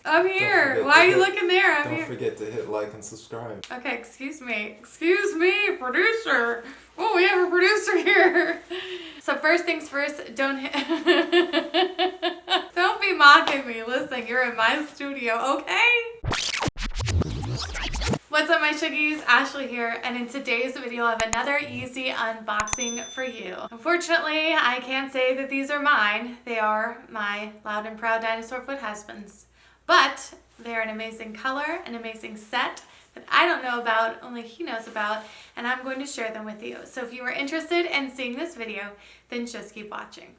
I'm here. Why are you looking there? I'm here. Don't forget to hit like and subscribe. Okay, excuse me. Excuse me, producer. Oh, we have a producer here. So first things first, don't be mocking me. Listen, you're in my studio, okay? What's up, my Shuggies? Ashley here, and in today's video I have another Yeezy unboxing for you. Unfortunately, I can't say that these are mine. They are my loud and proud dinosaur foot husband's. But they're an amazing color, an amazing set that I don't know about, only he knows about, and I'm going to share them with you. So if you are interested in seeing this video, then just keep watching.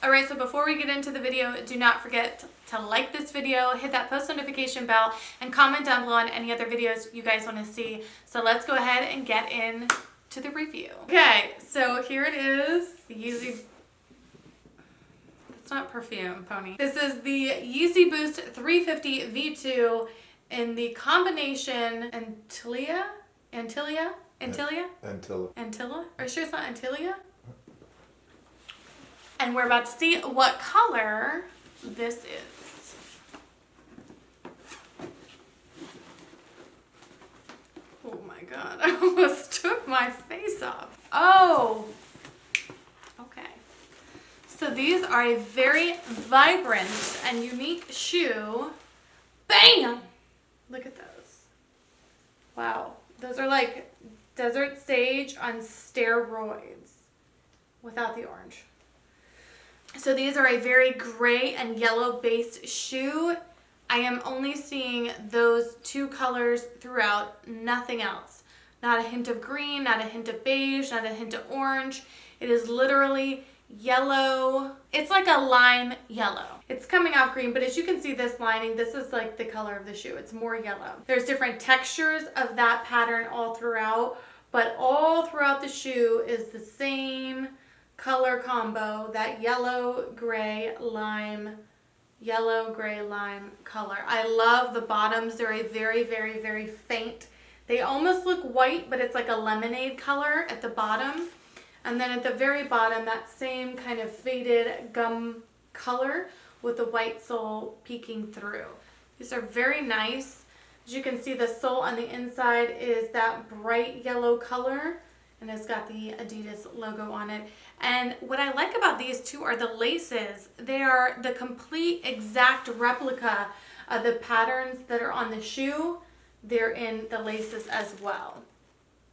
Alright, so before we get into the video, do not forget to like this video, hit that post notification bell, and comment down below on any other videos you guys want to see. So let's go ahead and get into the review. Okay, so here it is, the Yeezy. It's not perfume, pony. This is the Yeezy Boost 350 V2 in the combination Antila? Antila? Are you sure it's not Antila? And we're about to see what color this is. Oh my God, I almost took my face off. Oh, okay. So these are a very vibrant and unique shoe. Bam! Look at those. Wow, those are like desert sage on steroids without the orange. So these are a very gray and yellow based shoe. I am only seeing those two colors throughout, nothing else. Not a hint of green, not a hint of beige, not a hint of orange. It is literally yellow. It's like a lime yellow. It's coming out green, but as you can see this lining, this is like the color of the shoe. It's more yellow. There's different textures of that pattern all throughout, but all throughout the shoe is the same color combo, that yellow gray lime color. I love the bottoms. They're a very, very, very faint. They almost look white, but it's like a lemonade color at the bottom. And then at the very bottom, that same kind of faded gum color with the white sole peeking through. These are very nice. As you can see, the sole on the inside is that bright yellow color, and it's got the Adidas logo on it. And what I like about these two are the laces. They are the complete exact replica of the patterns that are on the shoe. They're in the laces as well.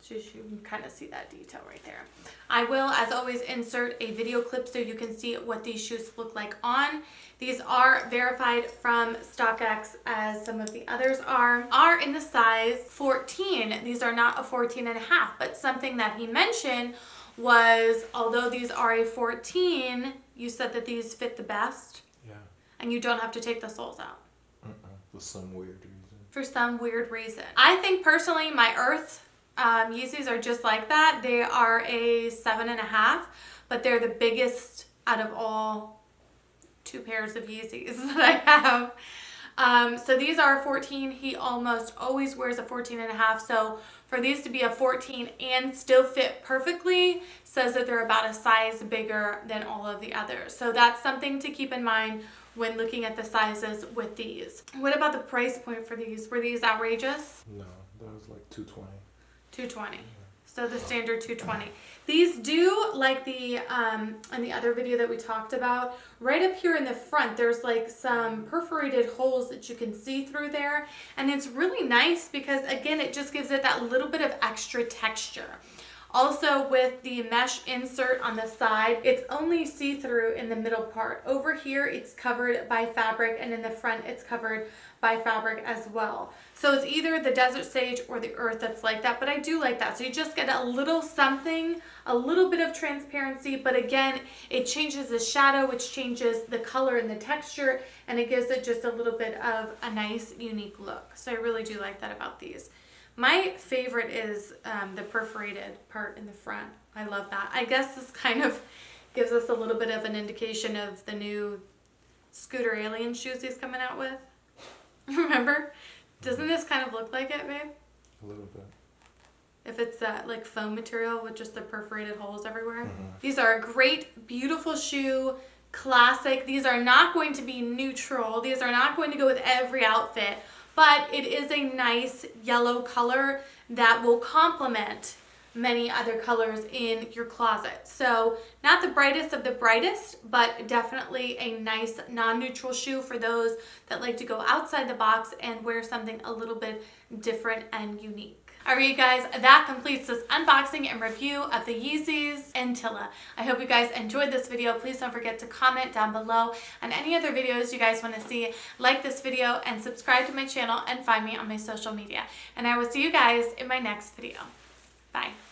So you can kind of see that detail right there. I will, as always, insert a video clip so you can see what these shoes look like on. These are verified from StockX, as some of the others are in the size 14. These are not a 14 and a half, but something that he mentioned was, although these are a 14, you said that these fit the best. Yeah. And you don't have to take the soles out. For some weird reason. For some weird reason. I think personally my Earth Yeezys are just like that. They are a 7.5, but they're the biggest out of all 2 pairs of Yeezys that I have. So these are 14. He almost always wears a 14.5. So for these to be a 14 and still fit perfectly says that they're about a size bigger than all of the others. So that's something to keep in mind when looking at the sizes with these. What about the price point for these? Were these outrageous? No, that was like $220. $220. So the standard $220. These do, like the in the other video that we talked about, right up here in the front, there's like some perforated holes that you can see through there. And it's really nice because, again, it just gives it that little bit of extra texture. Also, with the mesh insert on the side, it's only see-through in the middle part. Over here, it's covered by fabric, and in the front, it's covered by fabric as well. So it's either the desert sage or the earth that's like that, but I do like that. So you just get a little something, a little bit of transparency, but again, it changes the shadow, which changes the color and the texture, and it gives it just a little bit of a nice, unique look. So I really do like that about these. My favorite is the perforated part in the front. I love that. I guess this kind of gives us a little bit of an indication of the new Scooter Alien shoes he's coming out with. Remember? Doesn't this kind of look like it, babe? A little bit. if it's that like foam material with just the perforated holes everywhere. These are a great, beautiful shoe, classic. These are not going to be neutral. These are not going to go with every outfit, but it is a nice yellow color that will complement many other colors in your closet. So not the brightest of the brightest, but definitely a nice non-neutral shoe for those that like to go outside the box and wear something a little bit different and unique. Alright you guys, that completes this unboxing and review of the Yeezys Antila. I hope you guys enjoyed this video. Please don't forget to comment down below on any other videos you guys want to see. Like this video and subscribe to my channel and find me on my social media. And I will see you guys in my next video. Bye.